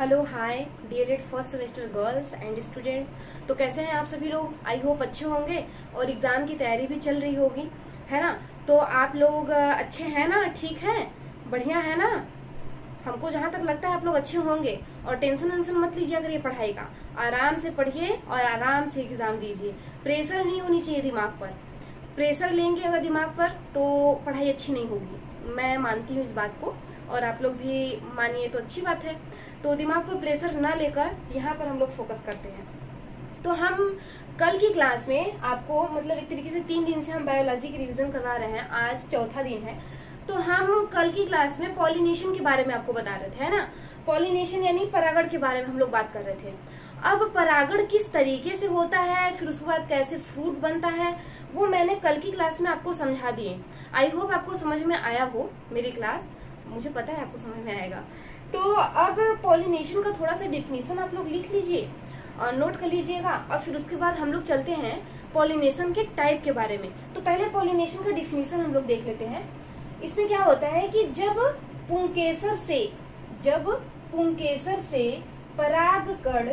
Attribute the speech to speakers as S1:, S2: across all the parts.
S1: Hello hi dear first semester girls and students. तो कैसे हैं आप सभी लोग? आई होप अच्छे होंगे और एग्जाम की तैयारी भी चल रही होगी, है ना? तो आप लोग अच्छे हैं ना? ठीक हैं? बढ़िया है ना? हमको जहाँ तक लगता है आप लोग अच्छे होंगे और टेंशन वेंशन मत लीजिए अगर ये पढ़ाई का। आराम से पढ़िए और आराम से एग्जाम दीजिए। प्रेशर नहीं होनी चाहिए दिमाग पर। प्रेशर लेंगे अगर दिमाग पर तो पढ़ाई अच्छी नहीं होगी। मैं मानती हूँ इस बात को और आप लोग भी मानिए तो अच्छी बात है। तो दिमाग पर प्रेशर ना लेकर यहाँ पर हम लोग फोकस करते हैं। तो हम कल की क्लास में आपको मतलब एक तरीके से 3 दिन से हम बायोलॉजी की रिवीजन करवा रहे हैं। आज चौथा दिन है। तो हम कल की क्लास में पॉलिनेशन के बारे में आपको बता रहे थे, है ना? पॉलिनेशन यानी परागण के बारे में हम लोग बात कर रहे थे। अब परागण किस तरीके से होता है, फिर उसके बाद कैसे फ्रूट बनता है, वो मैंने कल की क्लास में आपको समझा दिए। आई होप आपको समझ में आया हो मेरी क्लास। मुझे पता है आपको समझ में आएगा। तो अब पॉलिनेशन का थोड़ा सा डिफिनीशन आप लोग लिख लीजिए और नोट कर लीजिएगा और फिर उसके बाद हम लोग चलते हैं पॉलिनेशन के टाइप के बारे में। तो पहले पॉलिनेशन का डिफिनीशन हम लोग देख लेते हैं। इसमें क्या होता है कि जब पुंकेसर से परागकण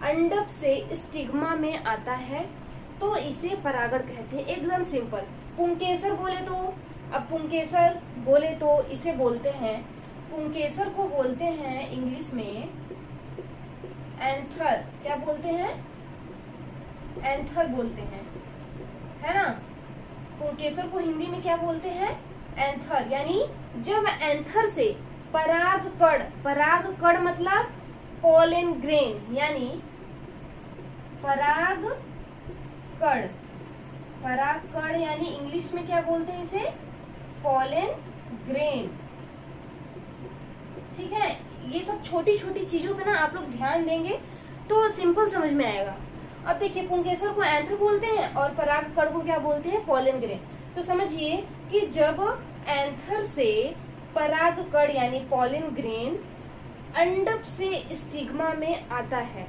S1: अंडक से स्टिग्मा में आता है तो इसे परागण कहते हैं। एकदम सिंपल। पुंकेसर बोले तो इसे बोलते हैं, पुंकेसर को बोलते हैं इंग्लिश में एंथर। क्या बोलते हैं? एंथर बोलते हैं, है ना? पुंकेसर को हिंदी में क्या बोलते हैं? एंथर। यानी जब एंथर से परागकण मतलब पोलन ग्रेन, यानी परागकण यानी इंग्लिश में क्या बोलते हैं इसे? Pollen grain. ठीक है, ये सब छोटी छोटी चीजों पे ना आप लोग ध्यान देंगे तो सिंपल समझ में आएगा। अब देखिए, पुंकेसर को एंथर बोलते हैं और परागकण को क्या बोलते हैं? Pollen grain. तो समझिए कि जब एंथर से परागकण यानी पोलन ग्रेन अंडक से स्टिग्मा में आता है,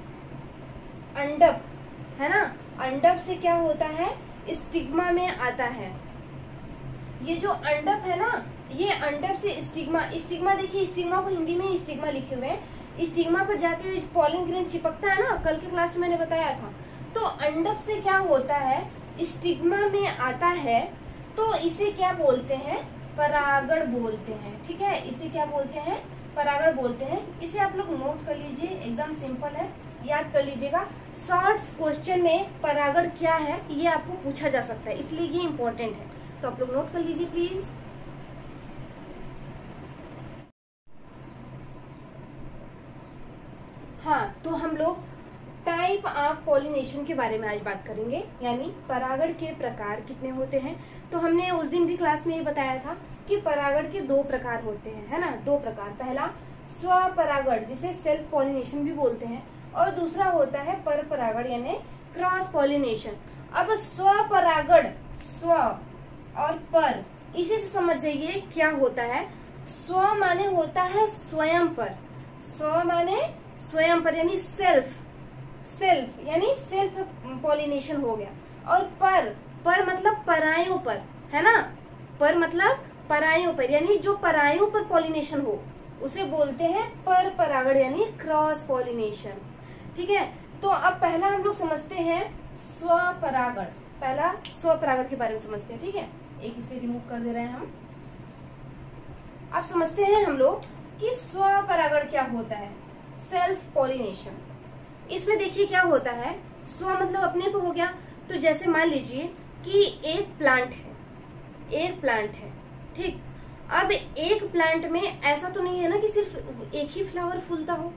S1: अंडक है ना, अंडक से क्या होता है? स्टिग्मा में आता है। ये जो अंडक है ना, ये अंडक से स्टिग्मा देखिए, स्टिग्मा को हिंदी में स्टिग्मा लिखे हुए हैं। स्टिग्मा पर जाके पोलन ग्रेन चिपकता है ना, कल की क्लास में मैंने बताया था। तो अंडक से क्या होता है? स्टिग्मा में आता है तो इसे क्या बोलते हैं? परागण बोलते हैं। ठीक है, इसे क्या बोलते हैं? परागण बोलते हैं। इसे आप लोग नोट कर लीजिए, एकदम सिंपल है, याद कर लीजिएगा। शॉर्ट क्वेश्चन में परागण क्या है ये आपको पूछा जा सकता है, इसलिए ये इंपॉर्टेंट है। तो आप लोग नोट कर लीजिए प्लीज। हाँ, तो हम लोग टाइप ऑफ पॉलिनेशन के बारे में आज बात करेंगे, यानी परागण के प्रकार कितने होते हैं। तो हमने उस दिन भी क्लास में ये बताया था कि परागण के 2 प्रकार होते हैं, है ना? 2 प्रकार। पहला स्वपरागण जिसे सेल्फ पॉलिनेशन भी बोलते हैं और दूसरा होता है पर परागण यानी क्रॉस पॉलिनेशन। अब स्वपरागण, स्व और पर, इसी से समझ जाइए क्या होता है। स्व माने होता है स्वयं पर, स्व माने स्वयं पर यानी सेल्फ यानी सेल्फ पॉलिनेशन हो गया। और पर मतलब परायों पर, है ना? पर मतलब परायों पर, यानी जो परायों पर पॉलिनेशन हो उसे बोलते हैं पर परागण यानी क्रॉस पॉलिनेशन। ठीक है, तो अब पहला हम लोग समझते हैं स्वपरागण। पहला स्वपरागण के बारे में समझते हैं। ठीक है, एक इसे रिमूव कर दे रहे हैं हम। अब समझते हैं हम लोग कि स्वपरागण क्या होता है। सेल्फ पॉलिनेशन, इसमें देखिए क्या होता है। स्व मतलब अपने को हो गया। तो जैसे मान लीजिए कि एक प्लांट है, ठीक। अब एक प्लांट में ऐसा तो नहीं है ना कि सिर्फ एक ही फ्लावर फूलता हो,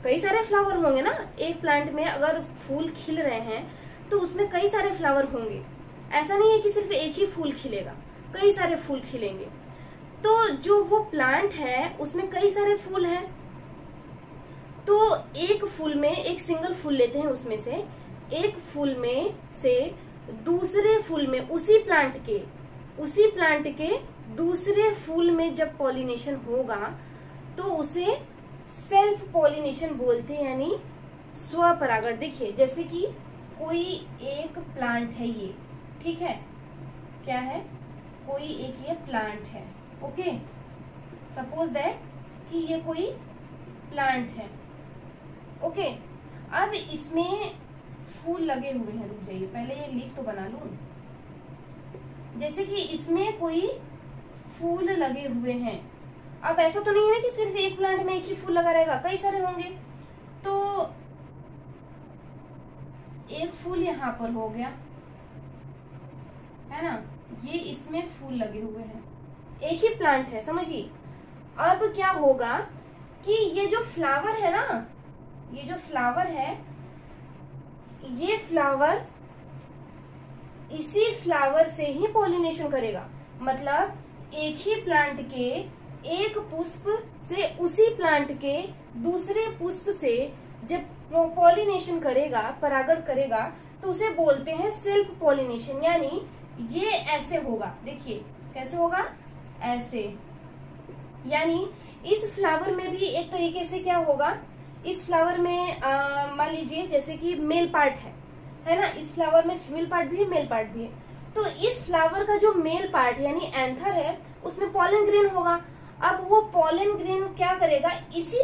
S1: कई सारे फ्लावर होंगे ना। एक प्लांट में अगर फूल खिल रहे हैं तो उसमें कई सारे फ्लावर होंगे। ऐसा नहीं है कि सिर्फ एक ही फूल खिलेगा, कई सारे फूल खिलेंगे। तो जो वो प्लांट है उसमें कई सारे फूल हैं। तो एक फूल में एक सिंगल फूल लेते हैं, उसमें से एक फूल में से दूसरे फूल में उसी प्लांट के दूसरे फूल में जब पॉलिनेशन होगा तो उसे सेल्फ पॉलिनेशन बोलते हैं, यानी स्वपरागण। देखिए जैसे कि कोई एक प्लांट है ये, ठीक है, क्या है? कोई एक ये प्लांट है, ओके। सपोज दैट कि ये कोई प्लांट है। ओके, अब इसमें फूल लगे हुए हैं। रुक जाइए, पहले ये लीफ तो बना लूं। जैसे कि इसमें कोई फूल लगे हुए हैं। अब ऐसा तो नहीं है ना कि सिर्फ एक प्लांट में एक ही फूल लगा रहेगा, कई सारे होंगे। तो एक फूल यहाँ पर हो गया, है ना, ये इसमें फूल लगे हुए हैं, एक ही प्लांट है, समझिए। अब क्या होगा कि ये जो फ्लावर है ना, ये जो फ्लावर है, ये फ्लावर इसी फ्लावर से ही पॉलिनेशन करेगा। मतलब एक ही प्लांट के एक पुष्प से उसी प्लांट के दूसरे पुष्प से जब पॉलिनेशन करेगा, परागण करेगा, तो उसे बोलते हैं सेल्फ पॉलिनेशन। यानी ये ऐसे होगा, देखिए कैसे होगा, ऐसे। यानी इस फ्लावर में भी एक तरीके से क्या होगा, इस फ्लावर में मान लीजिए जैसे कि मेल पार्ट है ना, इस फ्लावर में फीमेल पार्ट भी है, मेल पार्ट भी है। तो इस फ्लावर का जो मेल पार्ट है यानी एंथर है, उसमें पॉलन ग्रेन होगा। अब वो पॉलन ग्रेन क्या करेगा, इसी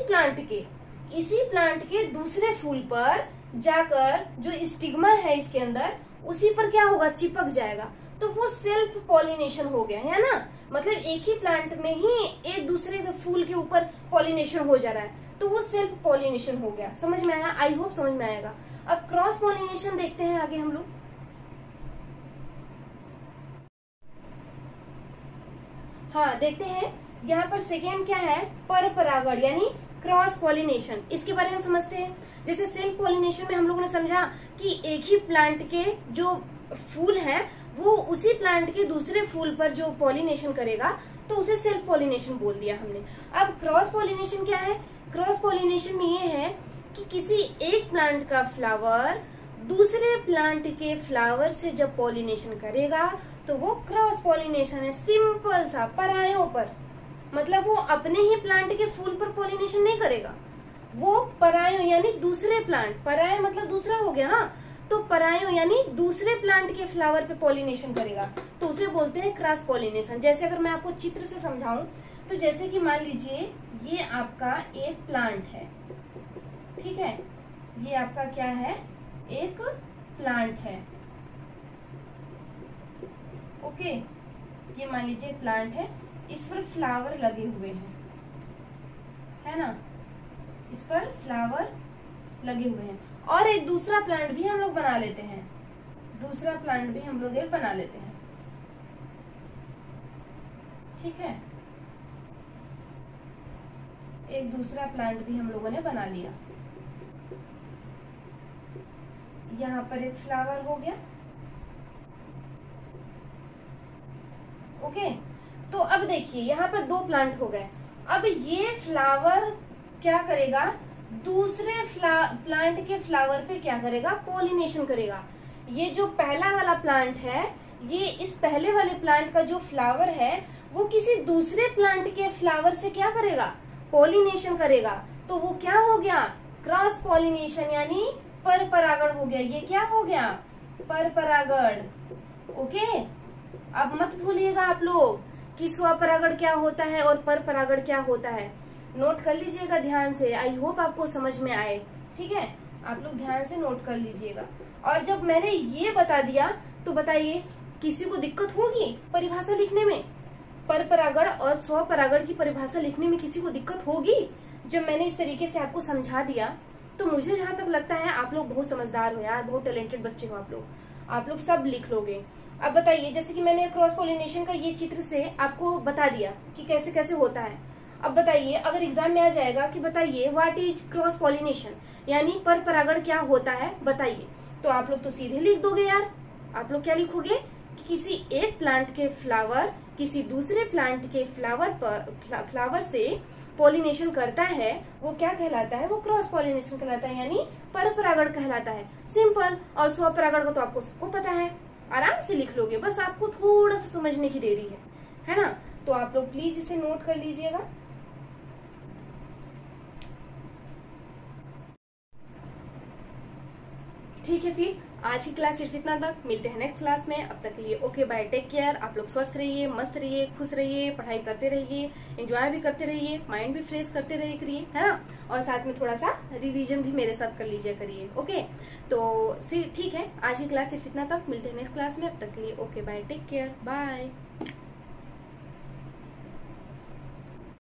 S1: प्लांट के दूसरे फूल पर जाकर जो स्टिग्मा है इसके अंदर, उसी पर क्या होगा, चिपक जाएगा। तो वो सेल्फ पॉलिनेशन हो गया, है ना। मतलब एक ही प्लांट में ही एक दूसरे फूल के ऊपर पॉलिनेशन हो जा रहा है, तो वो सेल्फ पॉलिनेशन हो गया। समझ में आया? आई होप समझ में आएगा। अब क्रॉस पॉलिनेशन देखते हैं आगे हम लोग। हाँ, देखते हैं यहाँ पर सेकेंड क्या है, पर परागण यानी क्रॉस पॉलिनेशन। इसके बारे में समझते हैं। जैसे सेल्फ पॉलिनेशन में हम लोगों ने समझा कि एक ही प्लांट के जो फूल है वो उसी प्लांट के दूसरे फूल पर जो पॉलिनेशन करेगा, तो उसे सेल्फ पॉलिनेशन बोल दिया हमने। अब क्रॉस पॉलिनेशन क्या है, क्रॉस पॉलिनेशन में ये है कि किसी एक प्लांट का फ्लावर दूसरे प्लांट के फ्लावर से जब पॉलिनेशन करेगा तो वो क्रॉस पॉलिनेशन है। सिंपल सा, परायों पर, मतलब वो अपने ही प्लांट के फूल पर पॉलिनेशन नहीं करेगा, वो परायों यानी दूसरे प्लांट, पराय मतलब दूसरा हो गया ना, तो परायों यानी दूसरे प्लांट के फ्लावर पे पॉलिनेशन करेगा, तो उसे बोलते हैं क्रॉस पॉलिनेशन। जैसे अगर मैं आपको चित्र से समझाऊं तो जैसे कि मान लीजिए ये आपका एक प्लांट है, ठीक है, ये आपका क्या है, एक प्लांट है। ओके, ये मान लीजिए प्लांट है, इस पर फ्लावर लगे हुए हैं, है ना, इस पर फ्लावर लगे हुए हैं। और एक दूसरा प्लांट भी हम लोग बना लेते हैं, दूसरा प्लांट भी हम लोग एक बना लेते हैं, ठीक है, एक दूसरा प्लांट भी हम लोगों ने बना लिया। यहाँ पर एक फ्लावर हो गया। ओके, तो अब देखिए यहाँ पर दो प्लांट हो गए। अब ये फ्लावर क्या करेगा, दूसरे प्लांट के फ्लावर पे क्या करेगा, पॉलिनेशन करेगा। ये जो पहला वाला प्लांट है, ये इस पहले वाले प्लांट का जो फ्लावर है वो किसी दूसरे प्लांट के फ्लावर से क्या करेगा, पॉलिनेशन करेगा। तो वो क्या हो गया, क्रॉस पॉलिनेशन यानी पर परागण हो गया। ये क्या हो गया, पर परागण। ओके, अब मत भूलिएगा आप लोग कि स्वपरागण क्या होता है और पर परागण क्या होता है। नोट कर लीजिएगा ध्यान से, आई होप आपको समझ में आए, ठीक है, आप लोग ध्यान से नोट कर लीजिएगा। और जब मैंने ये बता दिया तो बताइए किसी को दिक्कत होगी परिभाषा लिखने में, पर परागण और स्वपरागण की परिभाषा लिखने में किसी को दिक्कत होगी? जब मैंने इस तरीके से आपको समझा दिया तो मुझे जहां तक लगता है आप लोग बहुत समझदार हो यार, बहुत टैलेंटेड बच्चे हो आप लोग सब लिख लोगे। अब बताइए, जैसे कि मैंने क्रॉस पॉलिनेशन का ये चित्र से आपको बता दिया कि कैसे कैसे होता है। अब बताइए अगर एग्जाम में आ जाएगा कि बताइए व्हाट इज क्रॉस पॉलिनेशन यानी पर परागण क्या होता है बताइए, तो आप लोग तो सीधे लिख दोगे यार। आप लोग क्या लिखोगे कि किसी एक प्लांट के फ्लावर किसी दूसरे प्लांट के फ्लावर से पॉलिनेशन करता है, वो क्या कहलाता है, वो क्रॉस पॉलिनेशन कहलाता है यानी पर परागण कहलाता है। सिंपल। और स्वपरागण का तो आपको सबको पता है, आराम से लिख लोगे, बस आपको थोड़ा सा समझने की देरी है ना। तो आप लोग प्लीज इसे नोट कर लीजिएगा। ठीक है, फिर आज की क्लास सिर्फ इतना तक, मिलते हैं नेक्स्ट क्लास में। अब तक के लिए ओके बाय, टेक केयर। आप लोग स्वस्थ रहिए, मस्त रहिए, खुश रहिए, पढ़ाई करते रहिए, एंजॉय भी करते रहिए, माइंड भी फ्रेश करते रहिए करिए, है ना। और साथ में थोड़ा सा रिवीजन भी मेरे साथ कर लीजिए करिए। ओके, तो ठीक है, आज की क्लास सिर्फ इतना तक, मिलते हैं नेक्स्ट क्लास में। अब तक के लिए okay bye, take care, bye.